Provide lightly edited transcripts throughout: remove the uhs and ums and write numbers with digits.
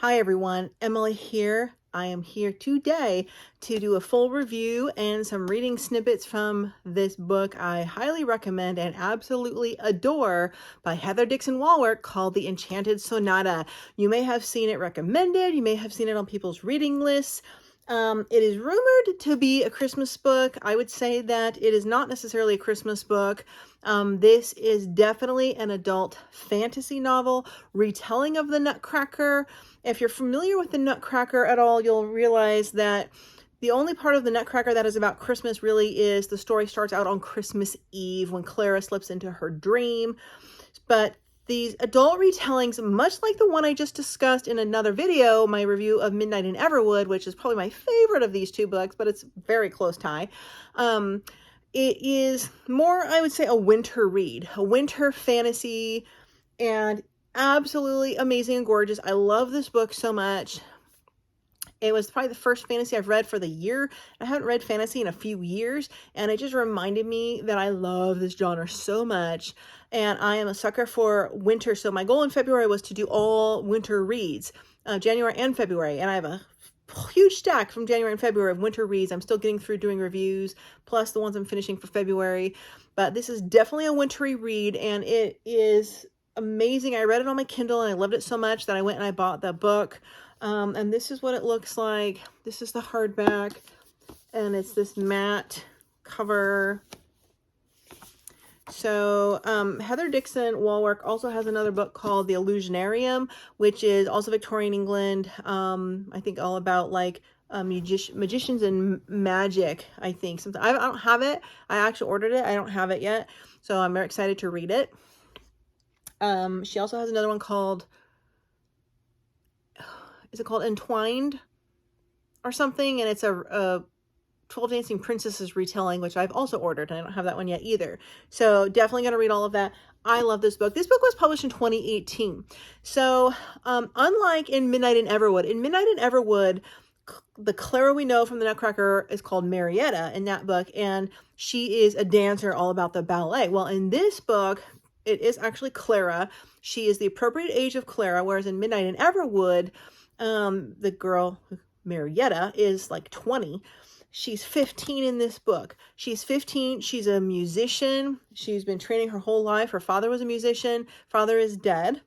Hi everyone, Emily here. I am here today to do a full review and some reading snippets from this book I highly recommend and absolutely adore by Heather Dixon Wallwork called The Enchanted Sonata. You may have seen it recommended, you may have seen it on people's reading lists. It is rumored to be a Christmas book. I would say that it is not necessarily a Christmas book. This is definitely an adult fantasy novel, retelling of the Nutcracker. If you're familiar with the Nutcracker at all, you'll realize that the only part of the Nutcracker that is about Christmas really is the story starts out on Christmas Eve when Clara slips into her dream. But these adult retellings, much like the one I just discussed in another video, my review of Midnight in Everwood, which is probably my favorite of these two books, but it's very close tie. It is more, I would say, a winter read, a winter fantasy, and absolutely amazing and gorgeous. I love this book so much. It was probably the first fantasy I've read for the year. I haven't read fantasy in a few years, and it just reminded me that I love this genre so much, and I am a sucker for winter. So my goal in February was to do all winter reads, January and February, and I have a huge stack from January and February of winter reads. I'm still getting through doing reviews, plus the ones I'm finishing for February, but this is definitely a wintry read, and it is amazing. I read it on my Kindle, and I loved it so much that I went and I bought the book. And this is what it looks like. This is the hardback, and it's this matte cover. So Heather Dixon Wallwork also has another book called The Illusionarium, which is also Victorian England. I think all about like magicians and magic, I think. I don't have it. I actually ordered it. I don't have it yet. So I'm very excited to read it. She also has another one called, is it called Entwined or something? And it's a 12 Dancing Princesses retelling, which I've also ordered, and I don't have that one yet either. So definitely going to read all of that. I love this book. This book was published in 2018. So unlike in Midnight in Everwood, the Clara we know from the Nutcracker is called Marietta in that book, and she is a dancer all about the ballet. Well, in this book, it is actually Clara. She is the appropriate age of Clara, whereas in Midnight in Everwood, the girl, Marietta, is like 20. She's 15 in this book. She's 15. She's a musician. She's been training her whole life. Her father was a musician. Father is dead.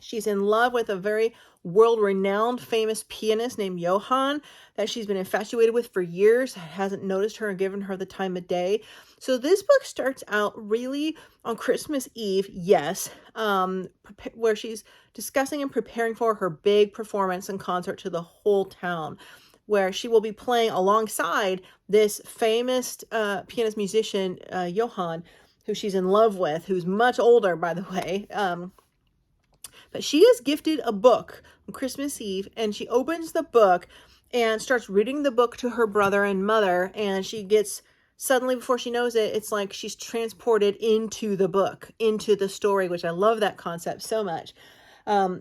She's in love with a very world-renowned famous pianist named Johann that she's been infatuated with for years, hasn't noticed her and given her the time of day. So this book starts out really on Christmas Eve, yes, where she's discussing and preparing for her big performance and concert to the whole town, where she will be playing alongside this famous pianist musician, Johann, who she's in love with, who's much older, by the way. But she is gifted a book on Christmas Eve, and she opens the book and starts reading the book to her brother and mother, and she gets, suddenly before she knows it, it's like she's transported into the book, into the story, which I love that concept so much.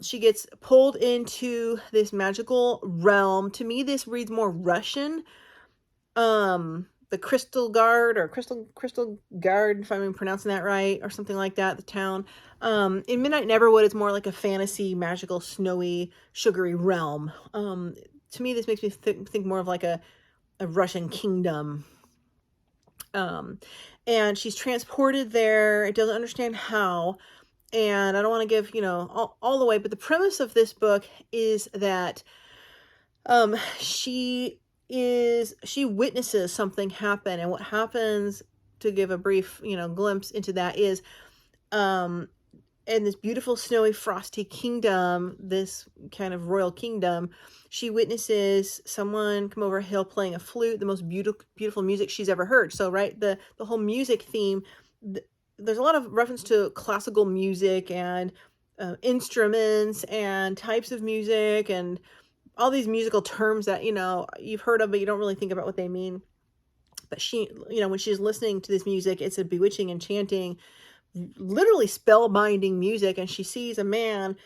She gets pulled into this magical realm. To me, this reads more Russian. The Crystal Guard, or Crystal Guard, if I'm pronouncing that right, or something like that, the town. In Midnight in Everwood, it's more like a fantasy, magical, snowy, sugary realm. To me, this makes me think more of like a Russian kingdom. And she's transported there. It doesn't understand how. And I don't want to give, all the way, but the premise of this book is that she witnesses something happen, and what happens, to give a brief, glimpse into that, is in this beautiful, snowy, frosty kingdom, this kind of royal kingdom, she witnesses someone come over a hill playing a flute, the most beautiful music she's ever heard. So, right, the whole music theme, there's a lot of reference to classical music and instruments and types of music and all these musical terms that, you've heard of, but you don't really think about what they mean. But she, when she's listening to this music, it's a bewitching, enchanting, literally spellbinding music, and she sees a man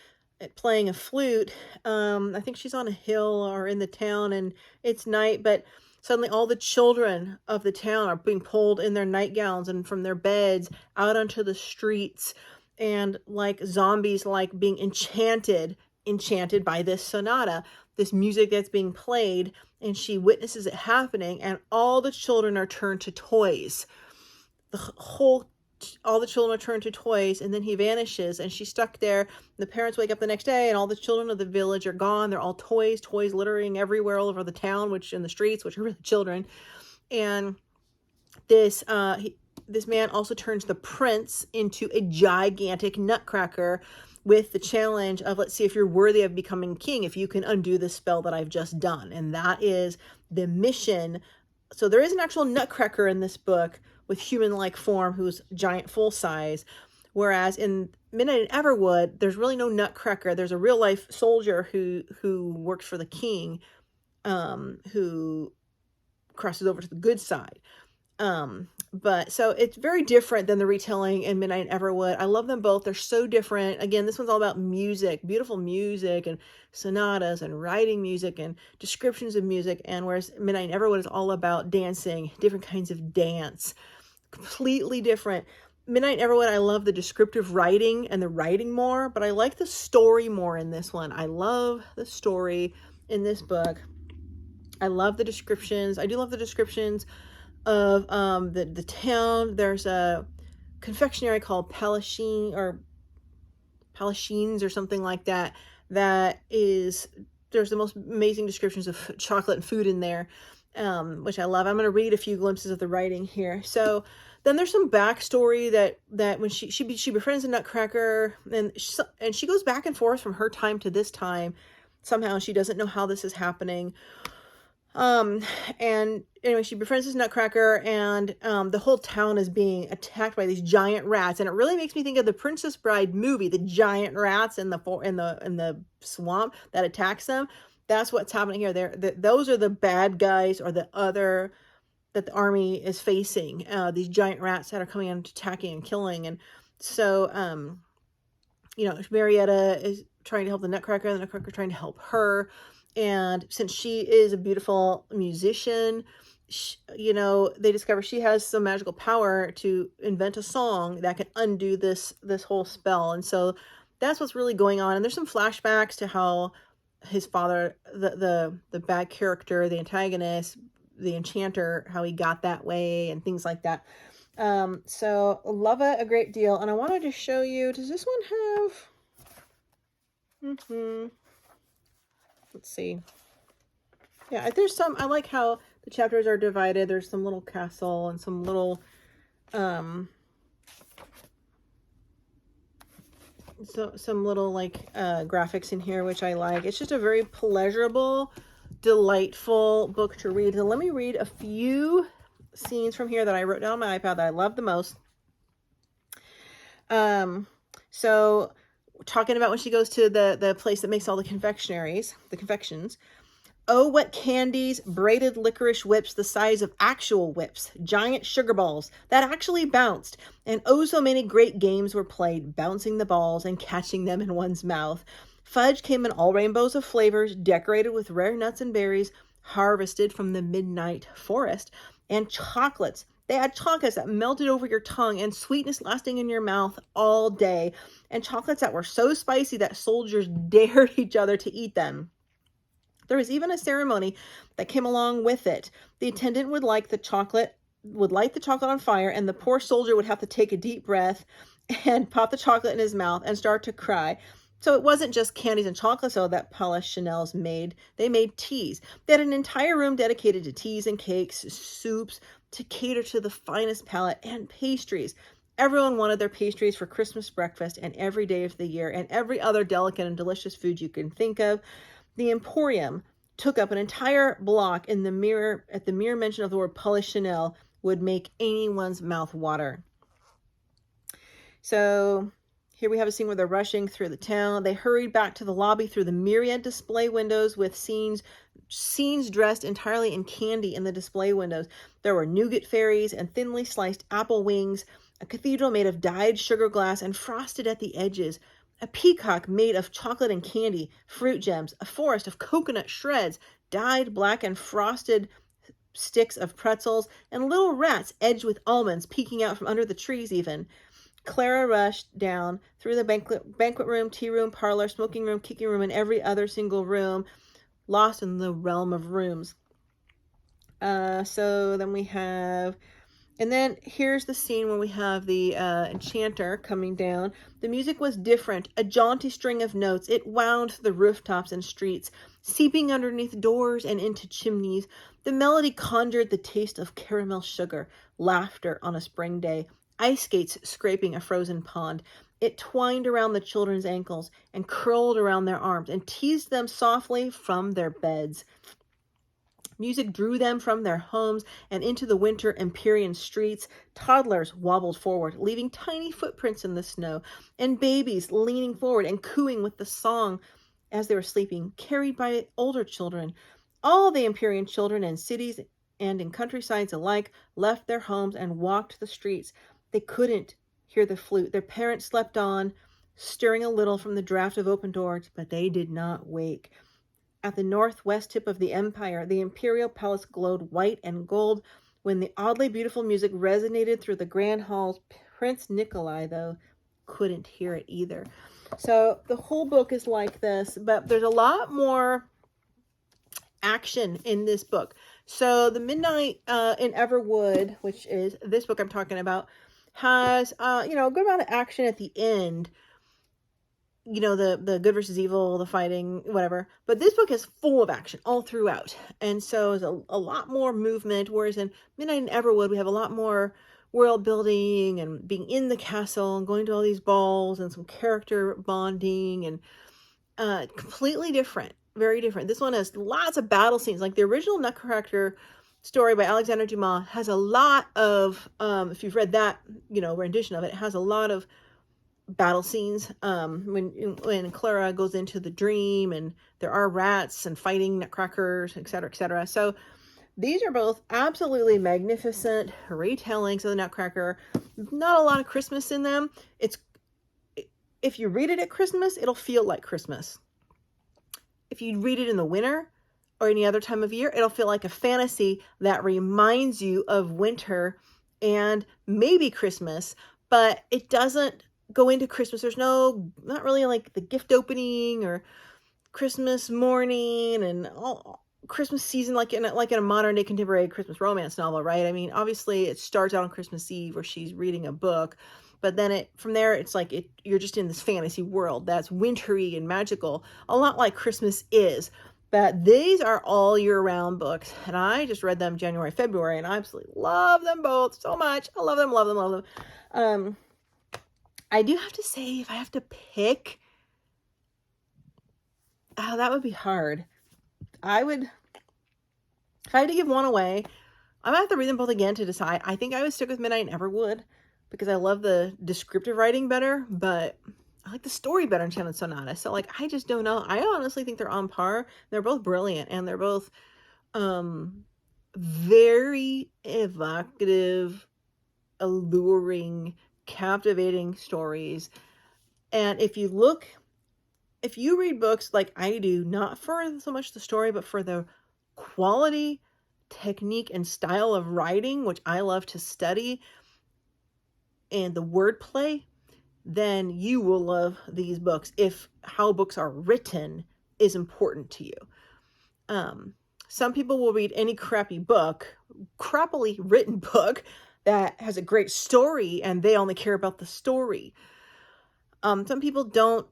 playing a flute. I think she's on a hill or in the town, and it's night, but suddenly all the children of the town are being pulled in their nightgowns and from their beds out onto the streets, and like zombies, like being enchanted enchanted by this sonata, this music that's being played, and she witnesses it happening, and all the children are turned to toys. All the children are turned to toys, and then he vanishes, and she's stuck there. The parents wake up the next day, and all the children of the village are gone. They're all toys littering everywhere, all over the town, which in the streets, which are really children. And this man also turns the prince into a gigantic nutcracker with the challenge of, let's see if you're worthy of becoming king, if you can undo the spell that I've just done. And that is the mission. So there is an actual nutcracker in this book with human-like form who's giant full size, whereas in Midnight in Everwood, there's really no nutcracker. There's a real-life soldier who works for the king, who crosses over to the good side. But so it's very different than the Retelling and Midnight in Everwood. I love them both. They're so different. Again, this one's all about music, beautiful music and sonatas and writing music and descriptions of music. And whereas Midnight in Everwood is all about dancing, different kinds of dance, completely different. Midnight in Everwood, I love the descriptive writing and the writing more, but I like the story more in this one. I love the story in this book. I love the descriptions. I do love the descriptions of the town. There's a confectionery called Palachines or something like that. There's the most amazing descriptions of chocolate and food in there, which I love. I'm going to read a few glimpses of the writing here. So then there's some backstory that when she befriends a nutcracker, and she goes back and forth from her time to this time. Somehow she doesn't know how this is happening. And anyway, she befriends this nutcracker, and the whole town is being attacked by these giant rats, and it really makes me think of the Princess Bride movie, the giant rats in the swamp that attacks them. That's what's happening here. Those are the bad guys, or the other that the army is facing. These giant rats that are coming and attacking and killing, and so Marietta is trying to help the Nutcracker, and the Nutcracker trying to help her. And since she is a beautiful musician, they discover she has some magical power to invent a song that can undo this whole spell. And so that's what's really going on. And there's some flashbacks to how his father, the bad character, the antagonist, the enchanter, how he got that way and things like that. So love it a great deal. And I wanted to show you, does this one have... Let's see. Yeah, there's some, I like how the chapters are divided. There's some little castle and some little, some little graphics in here, which I like. It's just a very pleasurable, delightful book to read. So let me read a few scenes from here that I wrote down on my iPad that I love the most. So talking about when she goes to the place that makes all the confections. Oh, what candies, braided licorice whips the size of actual whips, giant sugar balls that actually bounced, and oh, so many great games were played, bouncing the balls and catching them in one's mouth. Fudge came in all rainbows of flavors, decorated with rare nuts and berries, harvested from the midnight forest, and chocolates. They had chocolates that melted over your tongue and sweetness lasting in your mouth all day, and chocolates that were so spicy that soldiers dared each other to eat them. There was even a ceremony that came along with it. The attendant would light the chocolate on fire, and the poor soldier would have to take a deep breath and pop the chocolate in his mouth and start to cry. So it wasn't just candies and chocolate that Palachines made. They made teas. They had an entire room dedicated to teas and cakes, soups, to cater to the finest palate, and pastries. Everyone wanted their pastries for Christmas breakfast and every day of the year, and every other delicate and delicious food you can think of. The Emporium took up an entire block at the mere mention of the word Polichinelle would make anyone's mouth water. So here we have a scene where they're rushing through the town. They hurried back to the lobby through the myriad display windows with scenes dressed entirely in candy in the display windows. There were nougat fairies and thinly sliced apple wings, a cathedral made of dyed sugar glass and frosted at the edges, a peacock made of chocolate and candy, fruit gems, a forest of coconut shreds, dyed black and frosted sticks of pretzels, and little rats edged with almonds peeking out from under the trees even. Clara rushed down through the banquet room, tea room, parlor, smoking room, kicking room, and every other single room, lost in the realm of rooms. So then we have, and then here's the scene where we have the enchanter coming down. The music was different, a jaunty string of notes. It wound through the rooftops and streets, seeping underneath doors and into chimneys. The melody conjured the taste of caramel sugar, laughter on a spring day, ice skates scraping a frozen pond. It twined around the children's ankles and curled around their arms and teased them softly from their beds. Music drew them from their homes and into the winter Empyrean streets. Toddlers wobbled forward, leaving tiny footprints in the snow, and babies leaning forward and cooing with the song as they were sleeping, carried by older children. All the Empyrean children in cities and in countrysides alike left their homes and walked the streets. They couldn't hear the flute. Their parents slept on, stirring a little from the draft of open doors, but they did not wake. At the northwest tip of the empire, the imperial palace glowed white and gold when the oddly beautiful music resonated through the grand halls. Prince Nikolai, though, couldn't hear it either. So the whole book is like this, but there's a lot more action in this book. So the Midnight in Everwood, which is this book I'm talking about, has a good amount of action at the end. The good versus evil, the fighting, whatever. But this book is full of action all throughout. And so there's a lot more movement, whereas in Midnight in Everwood, we have a lot more world building and being in the castle and going to all these balls and some character bonding and completely different, very different. This one has lots of battle scenes. Like the original Nutcracker story by Alexander Dumas has a lot of, if you've read that, rendition of it, it has a lot of battle scenes when Clara goes into the dream and there are rats and fighting nutcrackers, etc., etc. So these are both absolutely magnificent retellings of the Nutcracker. Not a lot of Christmas in them. If you read it at Christmas, it'll feel like Christmas. If you read it in the winter or any other time of year, it'll feel like a fantasy that reminds you of winter and maybe Christmas, but it doesn't go into Christmas. There's not really like the gift opening or Christmas morning and all Christmas season like in a modern day contemporary Christmas romance novel, right? I mean, obviously it starts out on Christmas Eve where she's reading a book, but then from there it's like you're just in this fantasy world that's wintry and magical, a lot like Christmas is. But these are all year round books, and I just read them January, February, and I absolutely love them both so much. I love them, love them, love them. I do have to say, if I have to pick, that would be hard. If I had to give one away, I might have to read them both again to decide. I think I would stick with Midnight in Everwood because I love the descriptive writing better, but I like the story better in Enchanted Sonata. So I just don't know. I honestly think they're on par. They're both brilliant, and they're both very evocative, alluring, captivating stories. And if you read books like I do, not for so much the story, but for the quality, technique, and style of writing, which I love to study, and the wordplay, then you will love these books if how books are written is important to you. Some people will read any crappily written book that has a great story and they only care about the story. A lot of people don't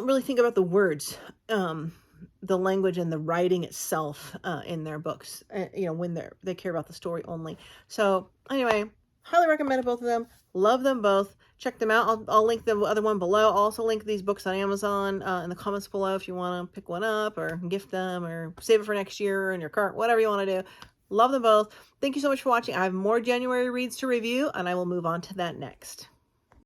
really think about the words, the language and the writing itself in their books, when they care about the story only. So anyway, highly recommend both of them. Love them both. Check them out. I'll link the other one below. I'll also link these books on Amazon in the comments below if you want to pick one up or gift them or save it for next year in your cart, whatever you want to do. Love them both. Thank you so much for watching. I have more January reads to review, and I will move on to that next.